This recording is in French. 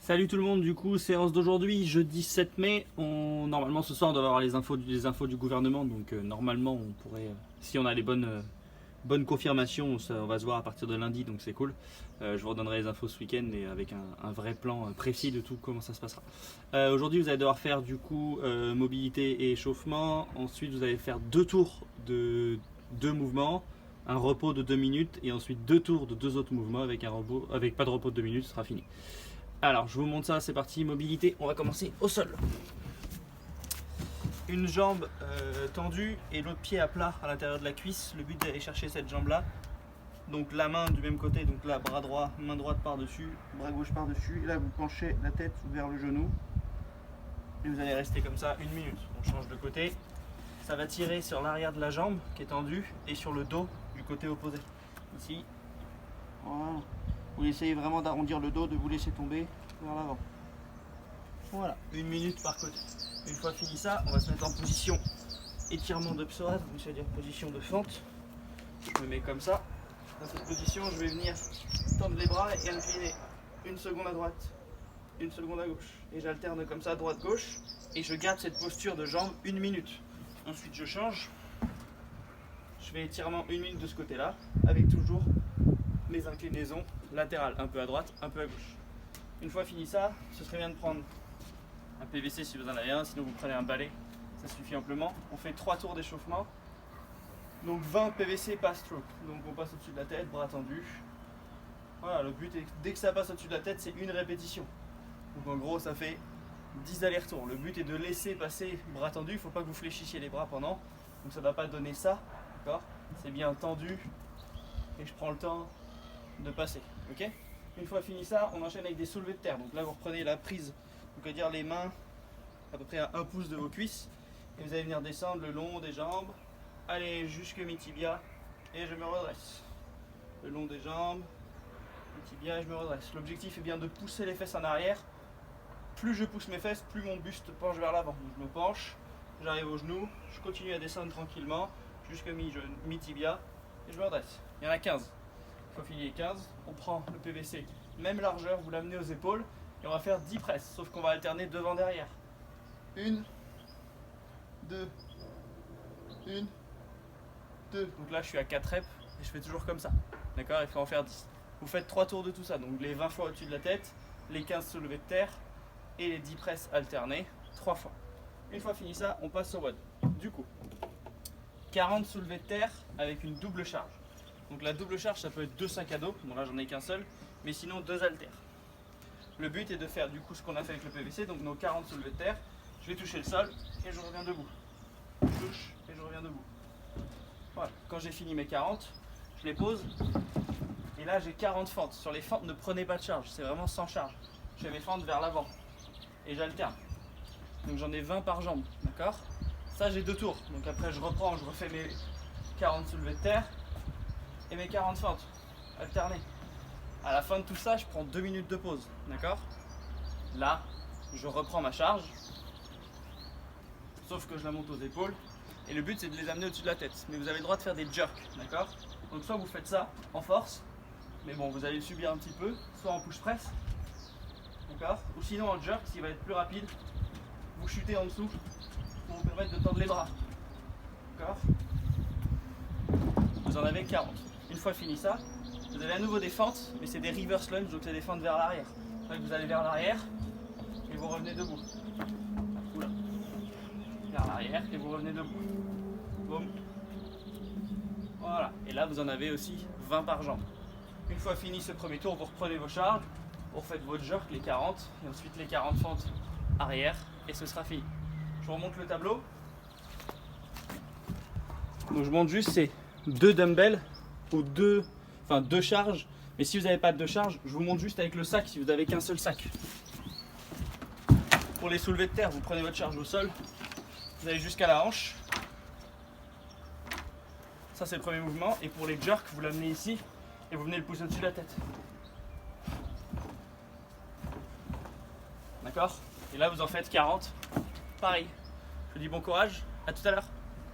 Salut tout le monde, du coup séance d'aujourd'hui, jeudi 7 mai. Normalement ce soir on doit avoir les infos du gouvernement, donc normalement on pourrait, si on a les bonnes confirmations, on va se voir à partir de lundi, donc c'est cool. Je vous redonnerai les infos ce week-end et avec un vrai plan précis de tout comment ça se passera. Aujourd'hui vous allez devoir faire du coup mobilité et échauffement, ensuite vous allez faire 2 tours de 2 mouvements, un repos de 2 minutes et ensuite 2 tours de 2 autres mouvements avec pas de repos de 2 minutes, ce sera fini. Alors, je vous montre ça, c'est parti, mobilité, on va commencer au sol. Une jambe tendue et l'autre pied à plat à l'intérieur de la cuisse. Le but d'aller chercher cette jambe-là. Donc la main du même côté, donc là, bras droit, main droite par-dessus, bras gauche par-dessus. Et là, vous penchez la tête vers le genou. Et vous allez rester comme ça 1 minute. On change de côté. Ça va tirer sur l'arrière de la jambe qui est tendue et sur le dos du côté opposé. Ici. Voilà. Vous essayez vraiment d'arrondir le dos, de vous laisser tomber vers l'avant. Voilà, 1 minute par côté. Une fois fini ça, on va se mettre en position étirement de psoas, donc c'est-à-dire position de fente. Je me mets comme ça. Dans cette position, je vais venir tendre les bras et incliner 1 seconde à droite, 1 seconde à gauche. Et j'alterne comme ça, droite-gauche. Et je garde cette posture de jambe 1 minute. Ensuite, je change. Je fais étirement 1 minute de ce côté-là, avec toujours mes inclinaisons latérales, un peu à droite, un peu à gauche. Une fois fini ça, ce serait bien de prendre un PVC si vous en avez un, sinon vous prenez un balai, ça suffit amplement. On fait 3 tours d'échauffement, donc 20 PVC par stroke. Donc on passe au-dessus de la tête, bras tendus. Voilà, le but est dès que ça passe au-dessus de la tête, c'est une répétition. Donc en gros, ça fait 10 allers-retours. Le but est de laisser passer bras tendus, il ne faut pas que vous fléchissiez les bras pendant, donc ça ne va pas donner ça, d'accord? C'est bien tendu et je prends le temps de passer, ok? Une fois fini ça, on enchaîne avec des soulevés de terre. Donc là, vous reprenez la prise, donc à dire les mains à peu près à 1 pouce de vos cuisses, et vous allez venir descendre le long des jambes, allez jusque mes tibias, et je me redresse. Le long des jambes, mes tibias, et je me redresse. L'objectif est bien de pousser les fesses en arrière. Plus je pousse mes fesses, plus mon buste penche vers l'avant. Donc je me penche, j'arrive au genou, je continue à descendre tranquillement jusque mi tibia, et je me redresse. Il y en a 15. Une fois fini les 15, on prend le PVC, même largeur, vous l'amenez aux épaules et on va faire 10 presses, sauf qu'on va alterner devant-derrière. 1, 2, 1, 2. Donc là je suis à 4 reps et je fais toujours comme ça. D'accord? Il faut en faire 10. Vous faites 3 tours de tout ça, donc les 20 fois au-dessus de la tête, les 15 soulevés de terre et les 10 presses alternées 3 fois. Une fois fini ça, on passe au WOD. Du coup, 40 soulevés de terre avec une double charge. Donc la double charge, ça peut être 2 sacs à dos, bon là j'en ai qu'un seul, mais sinon 2 haltères. Le but est de faire du coup ce qu'on a fait avec le PVC, donc nos 40 soulevés de terre, je vais toucher le sol et je reviens debout. Je touche et je reviens debout. Voilà, quand j'ai fini mes 40, je les pose, et là j'ai 40 fentes. Sur les fentes, ne prenez pas de charge, c'est vraiment sans charge. Je fais mes fentes vers l'avant, et j'alterne. Donc j'en ai 20 par jambe, d'accord? Ça j'ai 2 tours, donc après je reprends, je refais mes 40 soulevés de terre, et mes 40 fentes alternées. À la fin de tout ça, je prends 2 minutes de pause, d'accord? Là, je reprends ma charge, sauf que je la monte aux épaules, et le but c'est de les amener au-dessus de la tête. Mais vous avez le droit de faire des jerks, d'accord? Donc soit vous faites ça en force, mais bon, vous allez le subir un petit peu, soit en push press, d'accord? Ou sinon en jerk, s'il va être plus rapide, vous chutez en dessous pour vous permettre de tendre les bras, d'accord? Vous en avez 40. Une fois fini ça, vous avez à nouveau des fentes, mais c'est des reverse lunge, donc c'est des fentes vers l'arrière. Donc vous allez vers l'arrière et vous revenez debout. Oula. Vers l'arrière et vous revenez debout. Boum. Voilà. Et là vous en avez aussi 20 par jambe. Une fois fini ce premier tour, vous reprenez vos charges, vous refaites votre jerk, les 40, et ensuite les 40 fentes arrière, et ce sera fini. Je vous remonte le tableau. Donc je monte juste ces 2 dumbbells ou 2 charges, mais si vous n'avez pas de 2 charges, je vous montre juste avec le sac si vous n'avez qu'un seul sac. Pour les soulevés de terre, vous prenez votre charge au sol, vous allez jusqu'à la hanche. Ça c'est le premier mouvement, et pour les jerks, vous l'amenez ici et vous venez le pousser au-dessus de la tête. D'accord? Et là vous en faites 40. Pareil. Je vous dis bon courage, à tout à l'heure.